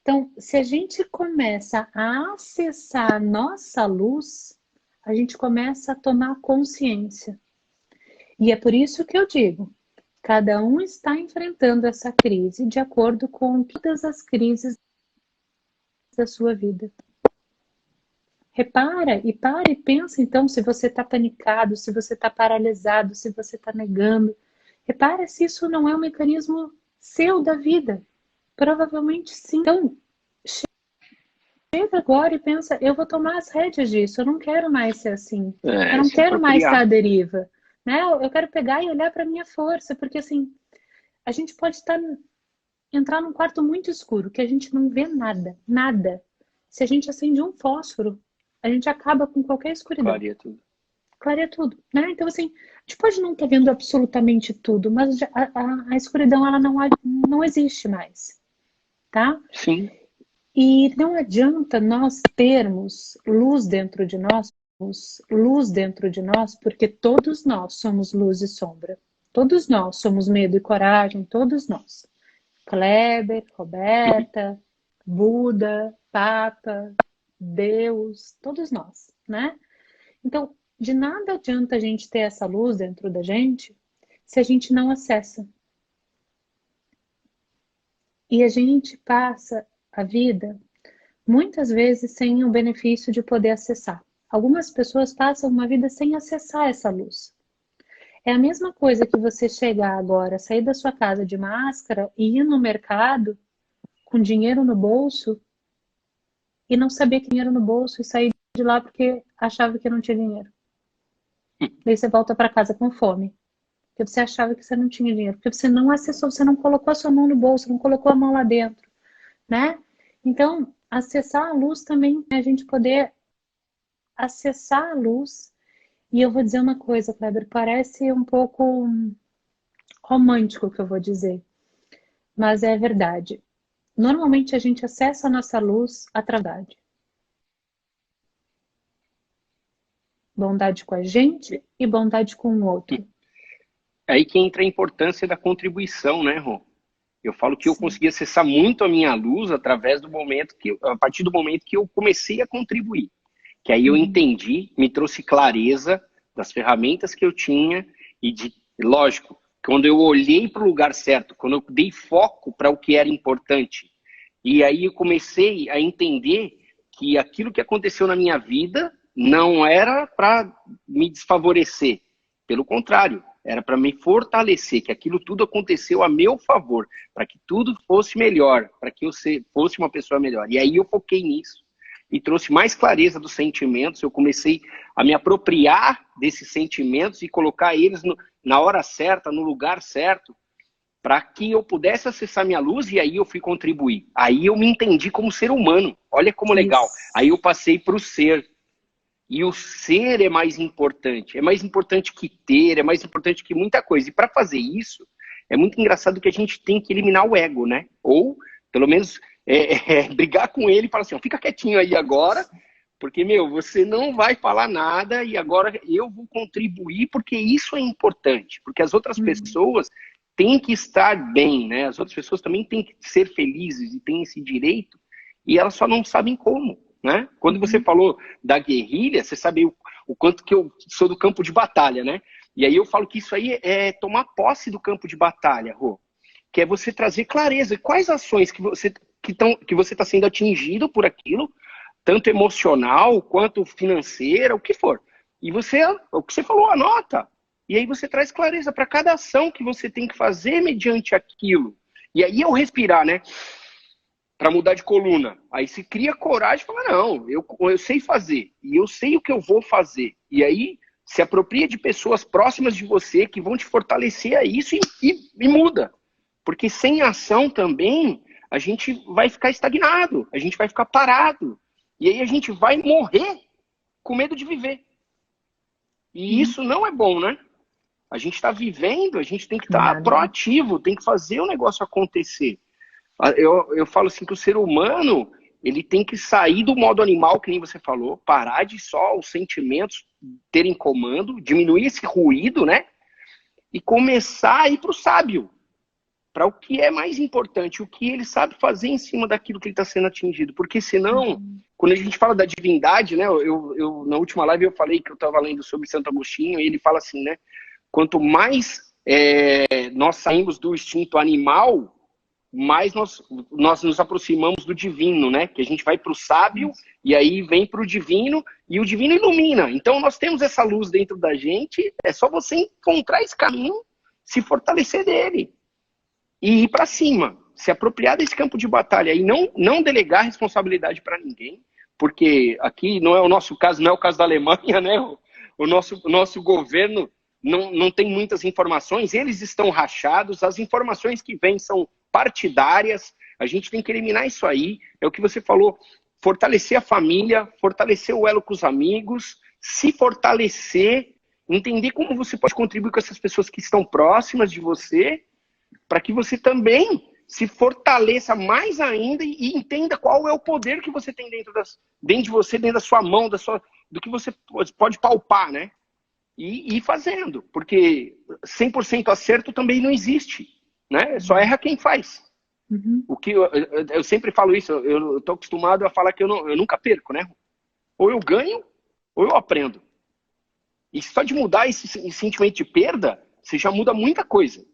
Então, se a gente começa a acessar a nossa luz, a gente começa a tomar consciência. E é por isso que eu digo, cada um está enfrentando essa crise de acordo com todas as crises da sua vida. Repara e pensa então se você está panicado, se você está paralisado, se você está negando. Repara se isso não é um mecanismo seu da vida. Provavelmente sim. Então, chega agora e pensa, eu vou tomar as rédeas disso, eu não quero mais ser assim. Eu não Se quero mais estar à apropriar. deriva. Né? Eu quero pegar e olhar para a minha força, porque assim, a gente pode entrar num quarto muito escuro, que a gente não vê nada, nada. Se a gente acende um fósforo, a gente acaba com qualquer escuridão. Clareia tudo. Clareia tudo, né? Então, assim, a gente pode não estar vendo absolutamente tudo, mas a escuridão, ela não existe mais, tá? Sim, E não adianta nós termos luz dentro de nós, porque todos nós somos luz e sombra. Todos nós somos medo e coragem, todos nós. Kleber, Roberta, Buda, Papa, Deus, todos nós, né? Então, de nada adianta a gente ter essa luz dentro da gente se a gente não acessa. E a gente passa a vida muitas vezes sem o benefício de poder acessar. Algumas pessoas passam uma vida sem acessar essa luz. É a mesma coisa que você chegar agora, sair da sua casa de máscara e ir no mercado com dinheiro no bolso e não saber que dinheiro no bolso e sair de lá porque achava que não tinha dinheiro. Daí você volta para casa com fome. Porque você achava que você não tinha dinheiro. Porque você não acessou, você não colocou a sua mão no bolso, não colocou a mão lá dentro, né? Então, acessar a luz também é a gente poder acessar a luz. E eu vou dizer uma coisa, Kleber, parece um pouco romântico o que eu vou dizer, mas é verdade. Normalmente a gente acessa a nossa luz através de bondade com a gente e bondade com o outro. é aí que entra a importância da contribuição, né, Rô? Eu falo que eu Sim. consegui acessar muito a minha luz através do momento a partir do momento que eu comecei a contribuir. Que aí eu Uhum. entendi, me trouxe clareza das ferramentas que eu tinha lógico, quando eu olhei para o lugar certo, quando eu dei foco para o que era importante, e aí eu comecei a entender que aquilo que aconteceu na minha vida não era para me desfavorecer, pelo contrário, era para me fortalecer, que aquilo tudo aconteceu a meu favor, para que tudo fosse melhor, para que eu fosse uma pessoa melhor. E aí eu foquei nisso e trouxe mais clareza dos sentimentos, eu comecei a me apropriar desses sentimentos e colocar eles na hora certa, no lugar certo, para que eu pudesse acessar minha luz e aí eu fui contribuir. Aí eu me entendi como ser humano. Olha como legal. Isso. Aí eu passei para o ser. E o ser é mais importante. É mais importante que ter, é mais importante que muita coisa. E para fazer isso, é muito engraçado que a gente tem que eliminar o ego, né? Ou, pelo menos, brigar com ele e falar assim, ó, fica quietinho aí agora, porque, meu, você não vai falar nada e agora eu vou contribuir porque isso é importante. Porque as outras pessoas têm que estar bem, né? As outras pessoas também têm que ser felizes e têm esse direito e elas só não sabem como. Né? Quando você Uhum. falou da guerrilha, você sabe o quanto que eu sou do campo de batalha, né? E aí eu falo que isso aí é tomar posse do campo de batalha, Rô. que é você trazer clareza. Quais ações que você está sendo atingido por aquilo, tanto emocional quanto financeira, o que for. E o que você falou, anota. E aí você traz clareza para cada ação que você tem que fazer mediante aquilo. E aí eu respirar, né? Para mudar de coluna. Aí se cria coragem e fala, não, eu sei fazer. E eu sei o que eu vou fazer. E aí se apropria de pessoas próximas de você que vão te fortalecer a isso e muda. Porque sem ação também, a gente vai ficar estagnado. A gente vai ficar parado. E aí a gente vai morrer com medo de viver. E isso não é bom, né? A gente está vivendo, a gente tem que estar proativo, tem que fazer o negócio acontecer. Eu falo assim que o ser humano, ele tem que sair do modo animal, que nem você falou, parar de só os sentimentos terem comando, diminuir esse ruído, né? E começar a ir para o sábio, para o que é mais importante, o que ele sabe fazer em cima daquilo que ele está sendo atingido. Porque senão, quando a gente fala da divindade, né? Na última live eu falei que eu estava lendo sobre Santo Agostinho, e ele fala assim, né? Quanto mais nós saímos do instinto animal, mais nós nos aproximamos do divino, né? Que a gente vai para o sábio e aí vem para o divino e o divino ilumina. Então nós temos essa luz dentro da gente, é só você encontrar esse caminho, se fortalecer dele e ir para cima, se apropriar desse campo de batalha e não delegar responsabilidade para ninguém, porque aqui não é o nosso caso, não é o caso da Alemanha, né? O nosso governo não tem muitas informações, eles estão rachados, as informações que vêm são partidárias, a gente tem que eliminar isso aí, é o que você falou, fortalecer a família, fortalecer o elo com os amigos, se fortalecer, entender como você pode contribuir com essas pessoas que estão próximas de você, para que você também se fortaleça mais ainda e entenda qual é o poder que você tem dentro de você, dentro da sua mão, do que você pode palpar, né? E ir fazendo, porque 100% acerto também não existe, né? Só erra quem faz. O que eu sempre falo isso, eu tô acostumado a falar que eu nunca perco, né? Ou eu ganho, ou eu aprendo. E só de mudar esse sentimento de perda, você já muda muita coisa.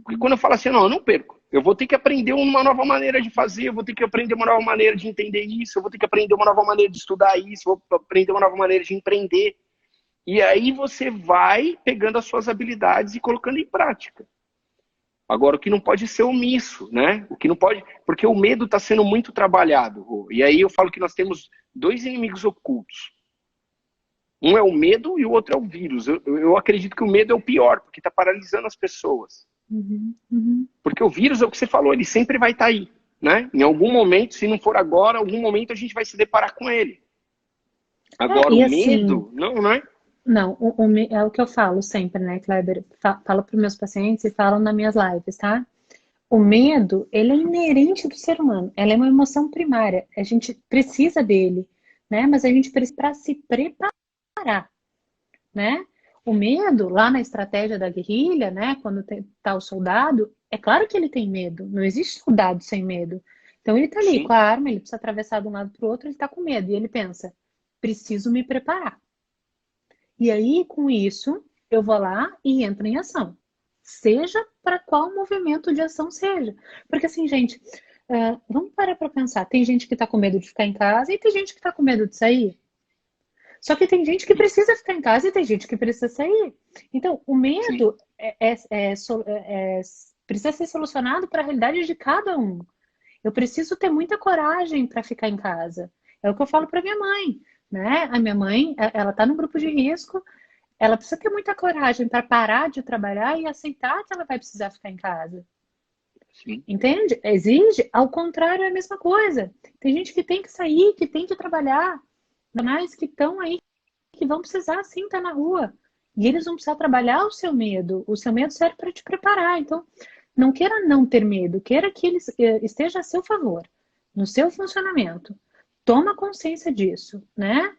Porque quando eu falo assim, não, eu não perco. Eu vou ter que aprender uma nova maneira de fazer, eu vou ter que aprender uma nova maneira de entender isso, eu vou ter que aprender uma nova maneira de estudar isso, eu vou aprender uma nova maneira de empreender. E aí você vai pegando as suas habilidades e colocando em prática. Agora, o que não pode ser omisso, né? O que não pode, porque o medo está sendo muito trabalhado, Rô. E aí eu falo que nós temos dois inimigos ocultos. Um é o medo e o outro é o vírus. Eu acredito que o medo é o pior, porque está paralisando as pessoas. Porque o vírus é o que você falou, ele sempre vai estar aí, né? Em algum momento, se não for agora, em algum momento a gente vai se deparar com ele. Agora, o medo, não é? Não, é o que eu falo sempre, né, Kleber? Falo para os meus pacientes e falo nas minhas lives, tá? O medo, ele é inerente do ser humano. Ela é uma emoção primária. A gente precisa dele, né? Mas a gente precisa para se preparar, né? O medo, lá na estratégia da guerrilha, né? Quando tá o soldado, é claro que ele tem medo. Não existe soldado sem medo. Então ele tá ali com a arma, ele precisa atravessar de um lado para o outro, ele tá com medo. E ele pensa, preciso me preparar. E aí, com isso, eu vou lá e entro em ação. Seja para qual movimento de ação seja. Porque assim, gente, vamos parar para pensar. Tem gente que está com medo de ficar em casa e tem gente que está com medo de sair. Só que tem gente que precisa ficar em casa e tem gente que precisa sair. Então, o medo precisa ser solucionado para a realidade de cada um. Eu preciso ter muita coragem para ficar em casa. É o que eu falo para minha mãe. Né? A minha mãe, ela está no grupo de risco, ela precisa ter muita coragem para parar de trabalhar e aceitar que ela vai precisar ficar em casa. Sim. Entende? Exige, ao contrário, é a mesma coisa. Tem gente que tem que sair, que tem que trabalhar, mas que estão aí, que vão precisar sim estar na rua. E eles vão precisar trabalhar o seu medo. O seu medo serve para te preparar. Então, não queira não ter medo, queira que ele esteja a seu favor, no seu funcionamento. Toma consciência disso, né?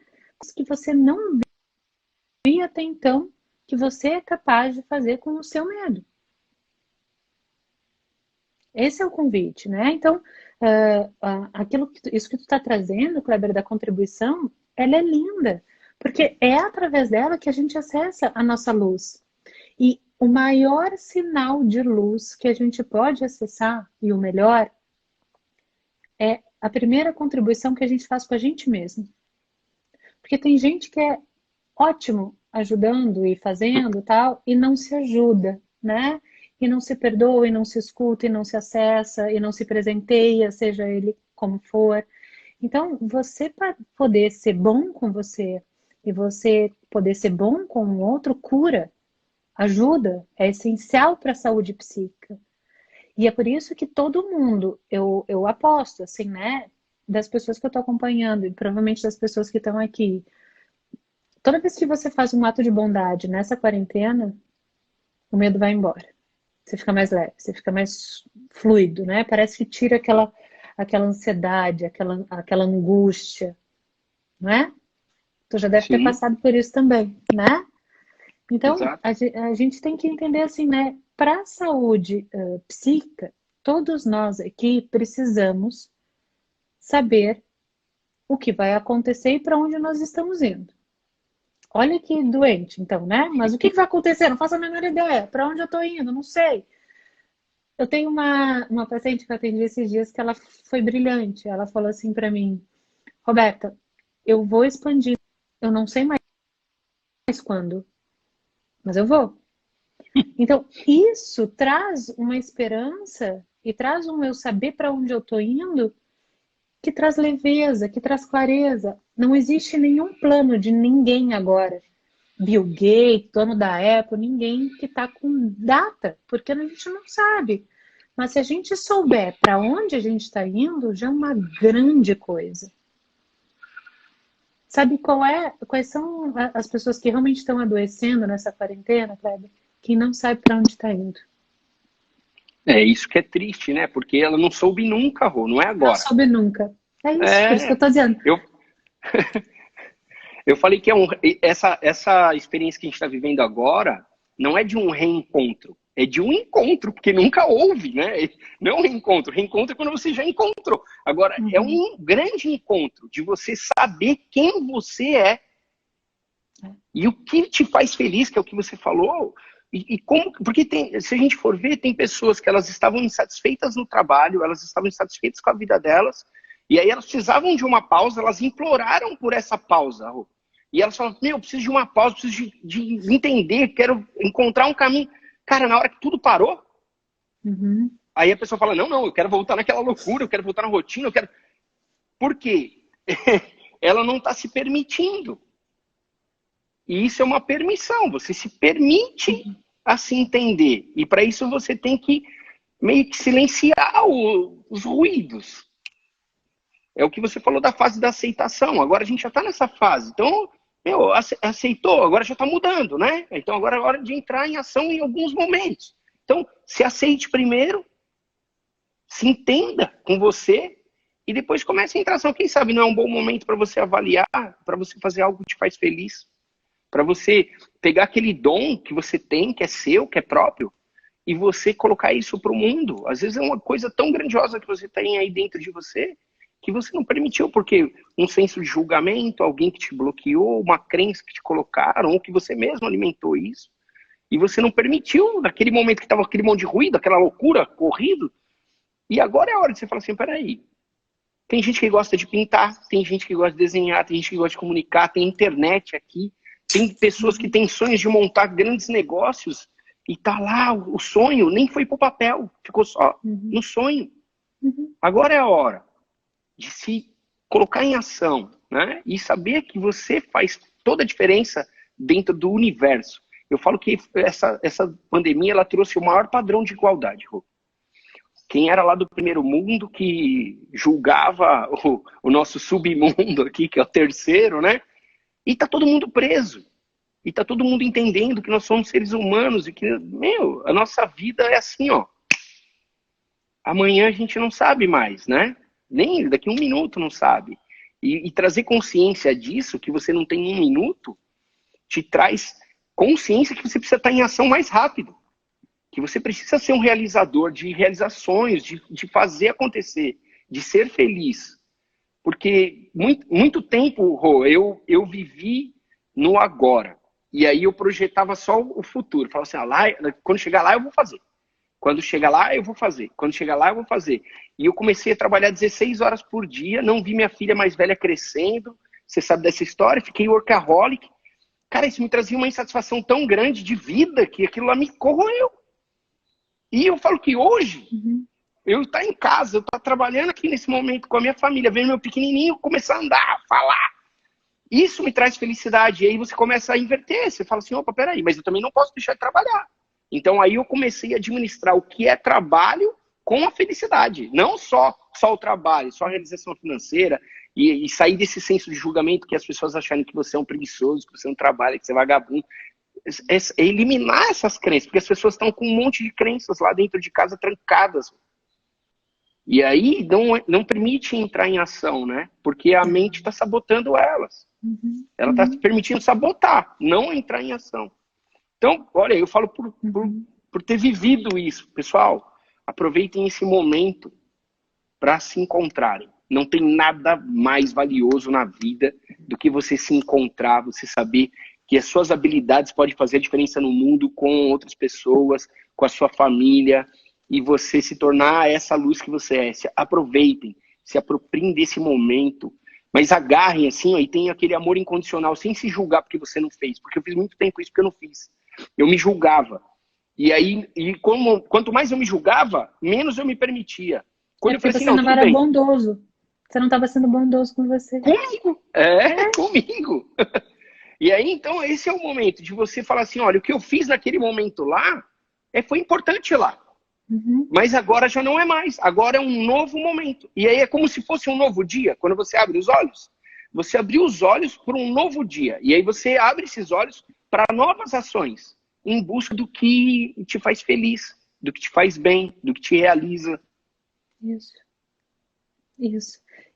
Que você não via até então que você é capaz de fazer com o seu medo. Esse é o convite, né? Então, isso que tu está trazendo, Kleber, da contribuição, ela é linda, porque é através dela que a gente acessa a nossa luz. E o maior sinal de luz que a gente pode acessar, e o melhor, é a primeira contribuição que a gente faz com a gente mesmo. Porque tem gente que é ótimo ajudando e fazendo tal, e não se ajuda, né? E não se perdoa, e não se escuta, e não se acessa, e não se presenteia, seja ele como for. Então, você para poder ser bom com você e você poder ser bom com o outro, cura, ajuda, é essencial para a saúde psíquica. E é por isso que todo mundo, eu aposto, assim, né? Das pessoas que eu estou acompanhando, e provavelmente das pessoas que estão aqui, toda vez que você faz um ato de bondade nessa quarentena, o medo vai embora. Você fica mais leve, você fica mais fluido, né? Parece que tira aquela ansiedade, aquela angústia, não é? Tu já deve ter Sim, passado por isso também, né? Então, exato. a gente tem que entender assim, né? Para a saúde psíquica, todos nós aqui precisamos saber o que vai acontecer e para onde nós estamos indo. Olha que doente, então, né? Mas o que vai acontecer? Não faço a menor ideia. Para onde eu estou indo? Não sei. Eu tenho uma paciente que eu atendi esses dias que ela foi brilhante. Ela falou assim para mim, Roberta, eu vou expandir. Eu não sei mais quando, mas eu vou. Então, isso traz uma esperança e traz um eu saber para onde eu estou indo, que traz leveza, que traz clareza. Não existe nenhum plano de ninguém agora. Bill Gates, dono da Apple, ninguém que está com data, porque a gente não sabe. Mas se a gente souber para onde a gente está indo, já é uma grande coisa. Sabe quais são as pessoas que realmente estão adoecendo nessa quarentena, Kleber? Quem não sabe para onde está indo. É isso que é triste, né? Porque ela não soube nunca, Rô, não é Não agora. soube nunca. É isso, por isso que eu É, estou dizendo. eu, eu falei que essa experiência que a gente está vivendo agora não é de um reencontro, é de um encontro, porque nunca houve, né? Não é um reencontro. Reencontro é quando você já encontrou. Agora, é Uhum. um grande encontro de você saber quem você é e o que te faz feliz, que é o que você falou. E como, porque se a gente for ver, tem pessoas que elas estavam insatisfeitas no trabalho, elas estavam insatisfeitas com a vida delas, e aí elas precisavam de uma pausa, elas imploraram por essa pausa. E elas falam, meu, eu preciso de uma pausa, preciso de entender, quero encontrar um caminho. Cara, na hora que tudo parou, Uhum. aí a pessoa fala, não, eu quero voltar naquela loucura, eu quero voltar na rotina, eu quero... Por quê? Ela não está se permitindo. E isso é uma permissão, você se permite a se entender. E para isso você tem que meio que silenciar os ruídos. É o que você falou da fase da aceitação. Agora a gente já está nessa fase. Então, meu, aceitou, agora já está mudando, né? Então agora é hora de entrar em ação em alguns momentos. Então, se aceite primeiro, se entenda com você e depois comece a entrar em ação. Quem sabe não é um bom momento para você avaliar, para você fazer algo que te faz feliz, para você pegar aquele dom que você tem, que é seu, que é próprio, e você colocar isso para o mundo. Às vezes é uma coisa tão grandiosa que você tem aí dentro de você, que você não permitiu, porque um senso de julgamento, alguém que te bloqueou, uma crença que te colocaram, ou que você mesmo alimentou isso, e você não permitiu, naquele momento que estava aquele monte de ruído, aquela loucura, corrido, e agora é a hora de você falar assim, peraí, tem gente que gosta de pintar, tem gente que gosta de desenhar, tem gente que gosta de comunicar, tem internet aqui, tem pessoas que têm sonhos de montar grandes negócios e tá lá, o sonho nem foi pro papel, ficou só no sonho. Agora é a hora de se colocar em ação, né? E saber que você faz toda a diferença dentro do universo. Eu falo que essa pandemia ela trouxe o maior padrão de igualdade. Quem era lá do primeiro mundo que julgava o nosso submundo aqui, que é o terceiro, né? E tá todo mundo preso. E tá todo mundo entendendo que nós somos seres humanos e que, meu, a nossa vida é assim, ó. Amanhã a gente não sabe mais, né? Nem daqui a um minuto não sabe. E trazer consciência disso, que você não tem um minuto, te traz consciência que você precisa estar em ação mais rápido. Que você precisa ser um realizador de realizações, de fazer acontecer, de ser feliz. Porque muito tempo, Rô, eu vivi no agora. E aí eu projetava só o futuro. Falava assim, quando chegar lá eu vou fazer. Quando chegar lá eu vou fazer. Quando chegar lá eu vou fazer. E eu comecei a trabalhar 16 horas por dia, não vi minha filha mais velha crescendo. Você sabe dessa história? Fiquei workaholic. Cara, isso me trazia uma insatisfação tão grande de vida que aquilo lá me corroeu. E eu falo que hoje, eu estar em casa, eu estar trabalhando aqui nesse momento com a minha família, vendo meu pequenininho começar a andar, falar. Isso me traz felicidade. E aí você começa a inverter. Você fala assim, opa, peraí, mas eu também não posso deixar de trabalhar. Então aí eu comecei a administrar o que é trabalho com a felicidade. Não só o trabalho, só a realização financeira e sair desse senso de julgamento que as pessoas acharem que você é um preguiçoso, que você não trabalha, que você é vagabundo. É eliminar essas crenças, porque as pessoas estão com um monte de crenças lá dentro de casa trancadas. E aí não permite entrar em ação, né? Porque a mente está sabotando elas. Ela está se permitindo sabotar, não entrar em ação. Então, olha, eu falo por ter vivido isso. Pessoal, aproveitem esse momento para se encontrarem. Não tem nada mais valioso na vida do que você se encontrar, você saber que as suas habilidades podem fazer a diferença no mundo com outras pessoas, com a sua família, e você se tornar essa luz que você é. Aproveitem, se apropriem desse momento, mas agarrem assim, ó, e tenham aquele amor incondicional, sem se julgar porque você não fez. Porque eu fiz muito tempo isso porque eu não fiz. Eu me julgava. E aí, quanto mais eu me julgava, menos eu me permitia. Quando eu falei assim, você não tudo era bem. bondoso. Você não estava sendo bondoso com você. Comigo. Comigo. E aí, então, esse é o momento de você falar assim, olha, o que eu fiz naquele momento lá, foi importante lá. Mas agora já não é mais. Agora é um novo momento. E aí é como se fosse um novo dia. Quando você abre os olhos, você abriu os olhos para um novo dia. E aí você abre esses olhos para novas ações, em busca do que te faz feliz, do que te faz bem, do que te realiza. Isso.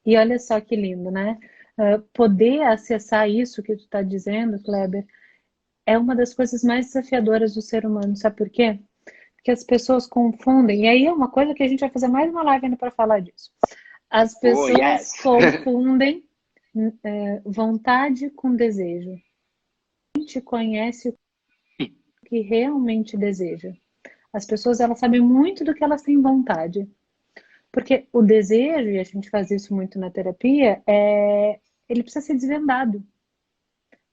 E olha só que lindo, né? Poder acessar isso que tu está dizendo, Kleber, é uma das coisas mais desafiadoras do ser humano. Sabe por quê? Porque as pessoas confundem, e aí é uma coisa que a gente vai fazer mais uma live ainda para falar disso. As pessoas confundem vontade com desejo. A gente conhece o que realmente deseja. As pessoas, elas sabem muito do que elas têm vontade. Porque o desejo, e a gente faz isso muito na terapia, ele precisa ser desvendado.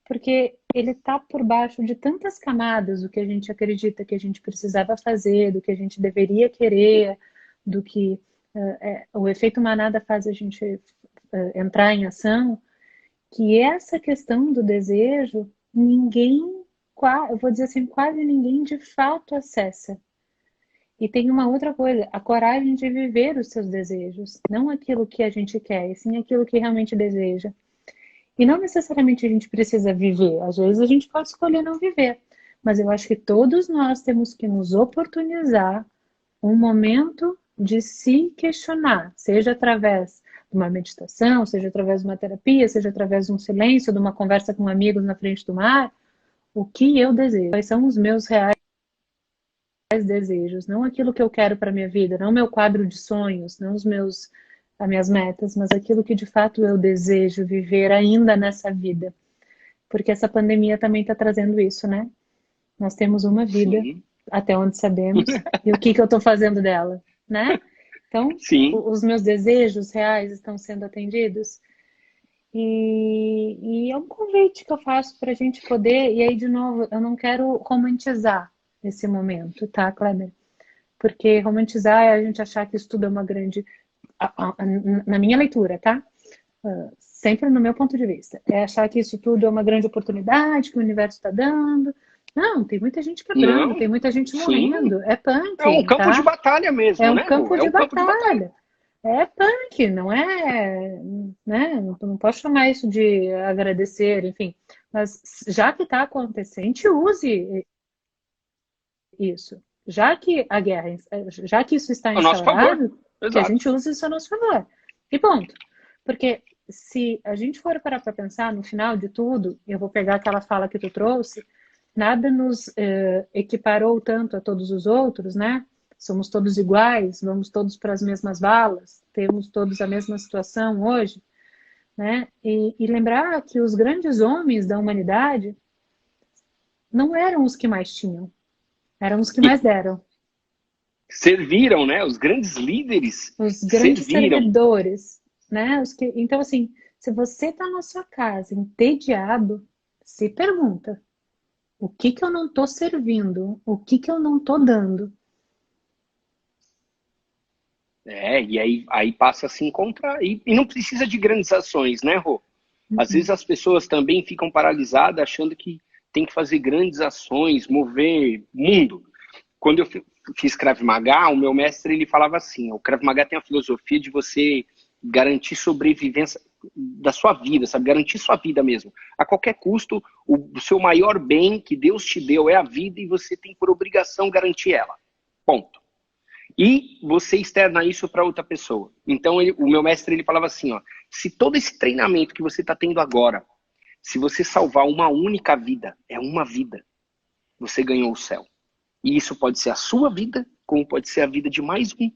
Porque ele está por baixo de tantas camadas do que a gente acredita que a gente precisava fazer, do que a gente deveria querer, do que o efeito manada faz a gente entrar em ação, que essa questão do desejo, eu vou dizer assim, quase ninguém de fato acessa. E tem uma outra coisa, a coragem de viver os seus desejos, não aquilo que a gente quer, e sim aquilo que realmente deseja. E não necessariamente a gente precisa viver, às vezes a gente pode escolher não viver, mas eu acho que todos nós temos que nos oportunizar um momento de se questionar, seja através de uma meditação, seja através de uma terapia, seja através de um silêncio, de uma conversa com amigos na frente do mar, o que eu desejo, quais são os meus reais desejos, não aquilo que eu quero para minha vida, não meu quadro de sonhos, não as minhas metas, mas aquilo que de fato eu desejo viver ainda nessa vida. Porque essa pandemia também está trazendo isso, né? Nós temos uma vida, até onde sabemos, e o que eu estou fazendo dela, né? Então, os meus desejos reais estão sendo atendidos. E é um convite que eu faço para a gente poder, e aí de novo, eu não quero romantizar esse momento, tá, Kleber? Porque romantizar é a gente achar que isso tudo é uma grande... Na minha leitura, tá? Sempre no meu ponto de vista. É achar que isso tudo é uma grande oportunidade que o universo está dando. Não, tem muita gente quebrando, tem muita gente morrendo. É punk. É um campo de batalha mesmo, né? É um campo de batalha. É punk, não é... né? Não posso chamar isso de agradecer, enfim. Mas já que está acontecendo, a gente use isso. Já que a guerra, já que isso está instaurado, que a gente use isso a nosso favor. E ponto. Porque se a gente for parar para pensar, no final de tudo, eu vou pegar aquela fala que tu trouxe, nada nos equiparou tanto a todos os outros, né? Somos todos iguais, vamos todos para as mesmas balas, temos todos a mesma situação hoje, né? E lembrar que os grandes homens da humanidade não eram os que mais tinham, eram os que mais deram. Serviram, né? Os grandes líderes Os grandes serviram. servidores, né? Então, assim, se você está na sua casa entediado, se pergunta, o que que eu não estou servindo? O que que eu não estou dando? E aí passa a se encontrar. E não precisa de grandes ações, né, Rô? Às vezes as pessoas também ficam paralisadas achando que tem que fazer grandes ações, mover mundo. Quando eu fiz Krav Maga, o meu mestre ele falava assim, o Krav Maga tem a filosofia de você garantir sobrevivência da sua vida, sabe? Garantir sua vida mesmo. A qualquer custo, o seu maior bem que Deus te deu é a vida e você tem por obrigação garantir ela. Ponto. E você externa isso para outra pessoa. Então, o meu mestre ele falava assim, ó, se todo esse treinamento que você está tendo agora, se você salvar uma única vida, é uma vida, você ganhou o céu. E isso pode ser a sua vida, como pode ser a vida de mais um.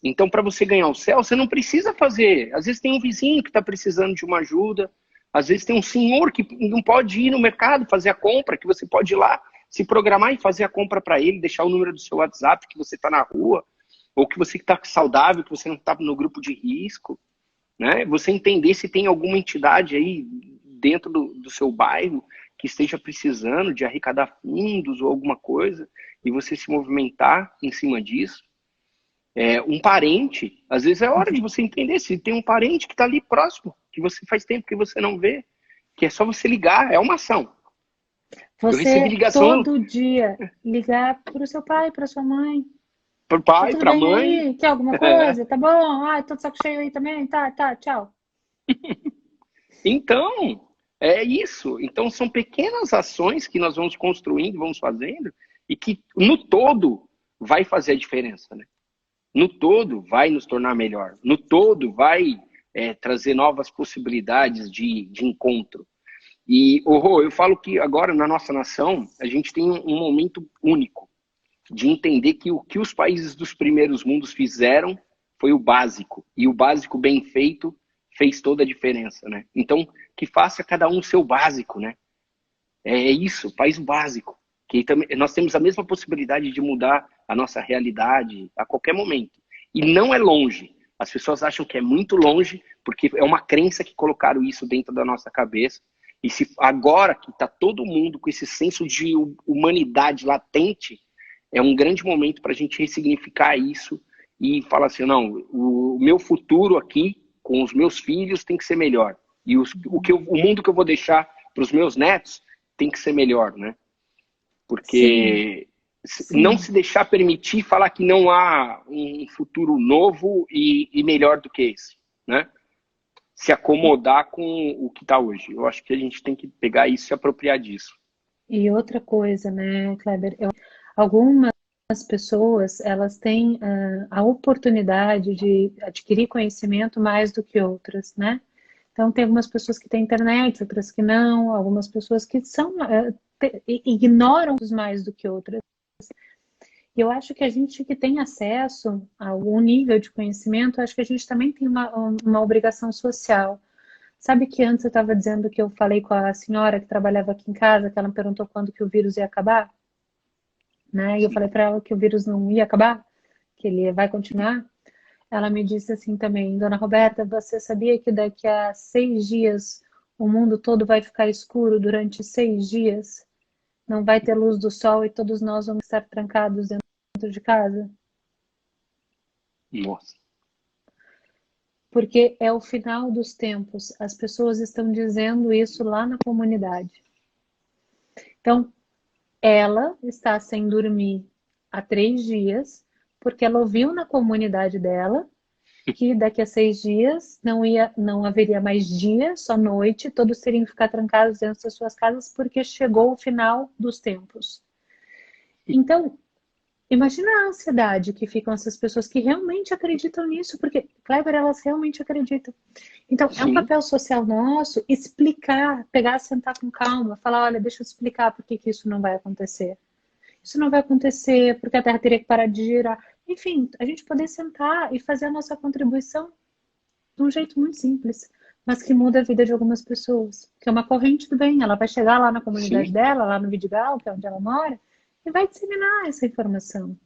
Então, para você ganhar o céu, você não precisa fazer. Às vezes tem um vizinho que está precisando de uma ajuda, às vezes tem um senhor que não pode ir no mercado fazer a compra, que você pode ir lá se programar e fazer a compra para ele, deixar o número do seu WhatsApp, que você está na rua, ou que você está saudável, que você não está no grupo de risco, né? Você entender se tem alguma entidade aí dentro do seu bairro que esteja precisando de arrecadar fundos ou alguma coisa, e você se movimentar em cima disso. Um parente, às vezes é hora de você entender se tem um parente que está ali próximo, que você faz tempo que você não vê, que é só você ligar, é uma ação. Eu recebi Você ligação todo dia ligar para o seu pai, para sua mãe. pro Tá pai, tudo pra bem mãe. aí? Quer alguma coisa? Tá bom? Ai, tô de saco cheio aí também? Tá, tchau. Então, é isso. Então, são pequenas ações que nós vamos construindo, vamos fazendo, e que no todo vai fazer a diferença, né? No todo vai nos tornar melhor. No todo vai trazer novas possibilidades de encontro. E, Rô, eu falo que agora na nossa nação, a gente tem um momento único de entender que o que os países dos primeiros mundos fizeram foi o básico. E o básico bem feito fez toda a diferença, né? Então, que faça cada um o seu básico, né? É isso, faz o básico. Que também, nós temos a mesma possibilidade de mudar a nossa realidade a qualquer momento. E não é longe. As pessoas acham que é muito longe, porque é uma crença que colocaram isso dentro da nossa cabeça. E se agora que está todo mundo com esse senso de humanidade latente, é um grande momento para a gente ressignificar isso e falar assim, não, o meu futuro aqui, com os meus filhos, tem que ser melhor. E o mundo que eu vou deixar para os meus netos tem que ser melhor, né? Porque não se deixar permitir falar que não há um futuro novo e melhor do que esse, né? Se acomodar com o que está hoje. Eu acho que a gente tem que pegar isso e se apropriar disso. E outra coisa, né, Kleber? Algumas pessoas, elas têm a oportunidade de adquirir conhecimento mais do que outras, né? Então, tem algumas pessoas que têm internet, outras que não, algumas pessoas que ignoram mais do que outras. E eu acho que a gente que tem acesso a algum nível de conhecimento, acho que a gente também tem uma obrigação social. Sabe que antes eu estava dizendo que eu falei com a senhora que trabalhava aqui em casa, que ela me perguntou quando que o vírus ia acabar, né? E eu falei para ela que o vírus não ia acabar, que ele vai continuar. Ela me disse assim também, Dona Roberta, você sabia que daqui a 6 dias o mundo todo vai ficar escuro durante 6 dias? Não vai ter luz do sol e todos nós vamos estar trancados dentro de casa? Nossa. Porque é o final dos tempos. As pessoas estão dizendo isso lá na comunidade. Então, ela está sem dormir há 3 dias, porque ela ouviu na comunidade dela que daqui a 6 dias não haveria mais dia, só noite, todos teriam que ficar trancados dentro das suas casas, porque chegou o final dos tempos. Então, imagina a ansiedade que ficam essas pessoas que realmente acreditam nisso, porque, Kleber, elas realmente acreditam. Então, é um papel social nosso explicar, pegar, sentar com calma, falar, olha, deixa eu explicar por que isso não vai acontecer. Isso não vai acontecer porque a Terra teria que parar de girar. Enfim, a gente poder sentar e fazer a nossa contribuição de um jeito muito simples. mas que muda a vida de algumas pessoas. Que é uma corrente do bem. Ela vai chegar lá na comunidade Sim, dela, lá no Vidigal, que é onde ela mora, e vai disseminar essa informação.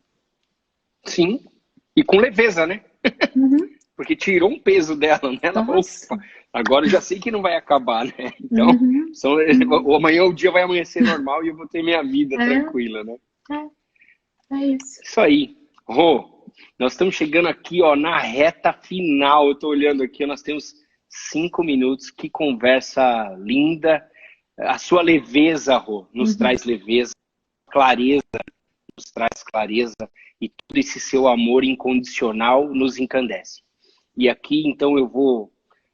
sim. E com leveza, né? Uhum. Porque tirou um peso dela, né? Ela falou, Nossa. opa, agora eu já sei que não vai acabar, né? Então, Uhum. Uhum. amanhã o dia vai amanhecer normal e eu vou ter minha vida É, tranquila, né? é isso. Isso aí. Rô, nós estamos chegando aqui, ó, na reta final. Eu tô olhando aqui, nós temos 5 minutos. Que conversa linda. A sua leveza, Rô, nos Uhum. traz leveza, clareza, nos traz clareza, e todo esse seu amor incondicional nos encandece. E aqui, então, eu vou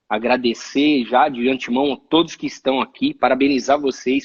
agradecer já de antemão a todos que estão aqui, parabenizar vocês